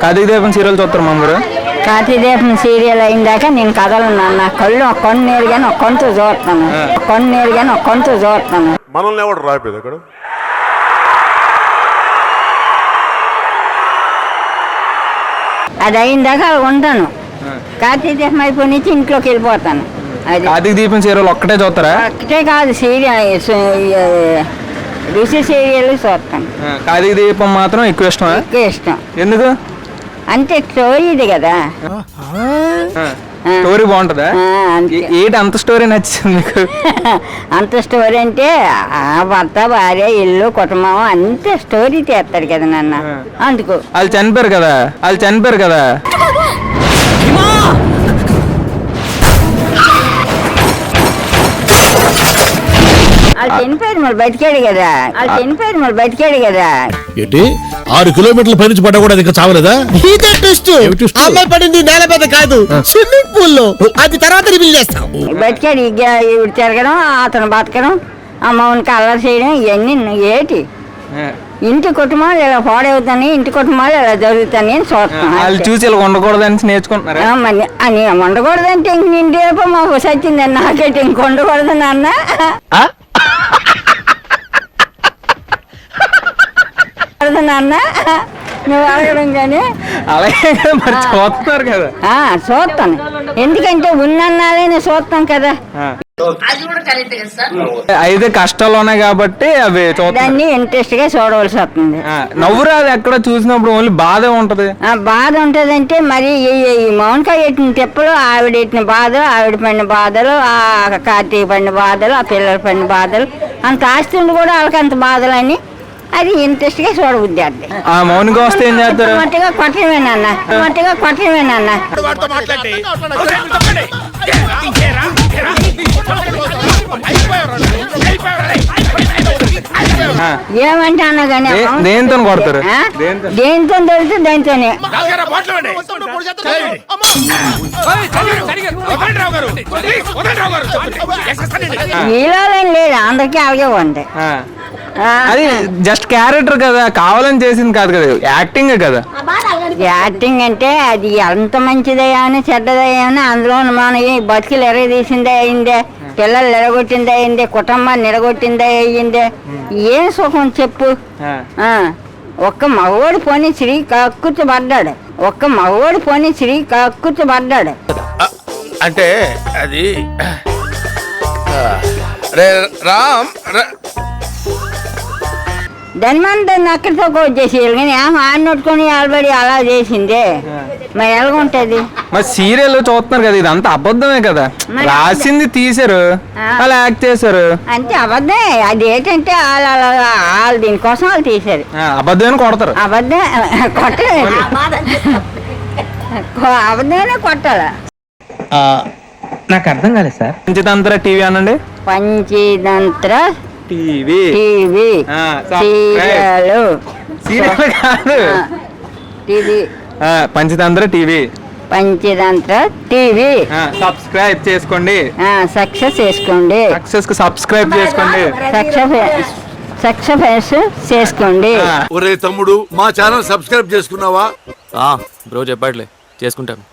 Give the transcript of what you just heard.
కార్తీక దీపం సీరియల్ చూస్తారు మా అందరూ. కార్తీక దీపం సీరియల్ అయిందాక నేను కదలను నా కళ్ళు ఒక కొన్నేరు కానీ ఒక కొంత చూస్తాను, కొన్నేరు కానీ ఒక కొంత చూస్తాను. మనల్ని ఎవడు రాయిపోయింది అక్కడ. అది అయిందాక అలా ఉంటాను. కార్తీక దీపం అయిపోయి నుంచి ఇంట్లోకి వెళ్ళిపోతాను. అది కార్తీక దీపం సీరియల్ ఒక్కటే చూస్తారా? ఒక్కటే కాదు, ఋషి సీరియల్ చూస్తాను. కార్తీక దీపం మాత్రం ఎక్కువ ఇష్టం. ఎక్కువ ఇష్టం. ఎందుకు అంటే స్టోరీది కదా, స్టోరీ బాగుంటుందా? ఏంటి అంత స్టోరీ నచ్చింది మీకు? అంత స్టోరీ అంటే భర్త భార్య ఇల్లు కుటుంబం అంత స్టోరీ తీస్తాడు కదా నాన్న. అందుకు వాళ్ళు చనిపోయారు కదా, వాళ్ళు చనిపోయారు కదా. వాళ్ళు చనిపోయారు మరి బతికాడు కదా, వాళ్ళు చనిపోయారు మరి బతికాడు కదా. ఏంటి 6 కిలోమీటర్ల పైనుంచి పడ్డా కూడా ఇంకా చావలేదా? అమ్మాయి పడింది నేల మీద కాదు, స్విమ్మింగ్ పూల్ లో. అది తర్వాత రివీల్ చేస్తాం. బతికాడు ఇవి తిరగడం, అతను బతకడం, అమ్మవునికి అల్లరి చేయడం, ఇవన్నీ ఏటి ఇంటి కుటుంబాలు ఇలా పాడవుతాయి, ఇంటి కుటుంబాలు ఇలా జరుగుతాయి అని చూస్తాను. వాళ్ళు చూసి ఇలా ఉండకూడదని నేర్చుకుంటున్నారు. మరి అని ఉండకూడదంటే ఇంక నేను రేపు మాకు సచ్చిందని నాకైతే ఇంక ఉండకూడదు నాన్న. నాన్న నువ్వు అడగడం కానీ అలాగే మరి చూస్తున్నారు కదా. చూస్తాను, ఎందుకంటే ఉన్నన్నాలే చూస్తాం కదా. అయితే కష్టాలు ఉన్నాయి కాబట్టి అవి దాన్ని ఇంట్రెస్ట్ గా చూడవలసి వస్తుంది. నవ్వు రాదు ఎక్కడ చూసినప్పుడు, ఓన్లీ బాధ ఉంటది. బాధ ఉంటదంటే మరి ఈ మౌనికాయ ఎట్టిన తెప్పలు, ఆవిడ ఎట్టిన బాధలు, ఆవిడ పడిన బాధలు, ఆ కార్తీక పడిన బాధలు, ఆ పిల్లలు పడిన బాధలు, అంత ఆస్తుండి కూడా వాళ్ళకి అంత బాధలు అని అది ఇంట్రెస్ట్ గా చూడబుద్ది. అంటే ఆ మౌనిక వస్తే ఏం చేస్తారు? మట్టిగా కొట్టడమేనన్న, మట్టిగా కొట్టడమేనన్న. ఏమంటే అన్నా కానీ దేంతో కొడతారు? దేంతో తెలిస్తే దాంతోనే. మీలో లేదు, అందరికీ అలాగే ఉంటాయి. అది జస్ట్ క్యారెక్టర్ కదా, కావాలని చేసింది కాదు కదా, యాక్టింగ్ కదా. యాక్టింగ్ అంటే అది ఎంత మంచిదయ్యా అని చెడ్డదయ్యా అని అందులో మన బతుకులు ఎరగదీసిందే అయిందే, పిల్లలు ఎరగొట్టిందే అయిందే, కుటుంబాన్ని ఎరగొట్టిందే అయ్యిందే. ఏం సుఖం చెప్పు. ఒక్క మగవాడు పోనీ శ్రీ కక్కుర్చబడ్డాడు, ఒక్క మగవాడు పోనీ శ్రీ కక్కుర్చబడ్డాడు. అంటే అది రామ్ ధన్వంతరిని అక్కడితో వచ్చేసేయాలి కానీ ఆడినట్టుకొని ఆల్రెడీ అలా చేసిందే మరి ఎలాగుంటది? మరి సీరియల్ చూస్తున్నారు కదా, ఇదంతా అబద్ధమే కదా, రాసింది తీసారు, అలా యాక్ట్ చేశారు. అంటే అబద్ధమే. అది ఏంటంటే వాళ్ళు దీనికోసం వాళ్ళు తీసారు. అబద్ధమే కొడతారు. అబద్ధం కొట్టలే, అబద్ధమే కొట్టాల. నాకు అర్థం కాలేదు సార్. పంచతంత్ర టీవీ అనండి. పంచతంత్ర టీవీ సీరియల్ కాదు, TV Panchatantra TV, Panchatantra TV. Subscribe చేసుకోండి, సక్సెస్ చేసుకోండి, సక్సెస్ కు సబ్స్క్రైబ్ చేసుకోండి, సక్సెస్ చేసుకోండి. ఒరే తమ్ముడు, మా ఛానల్ సబ్స్క్రైబ్ చేసుకున్నావా? బ్రో చెప్పట్లే చేసుకుంటాను.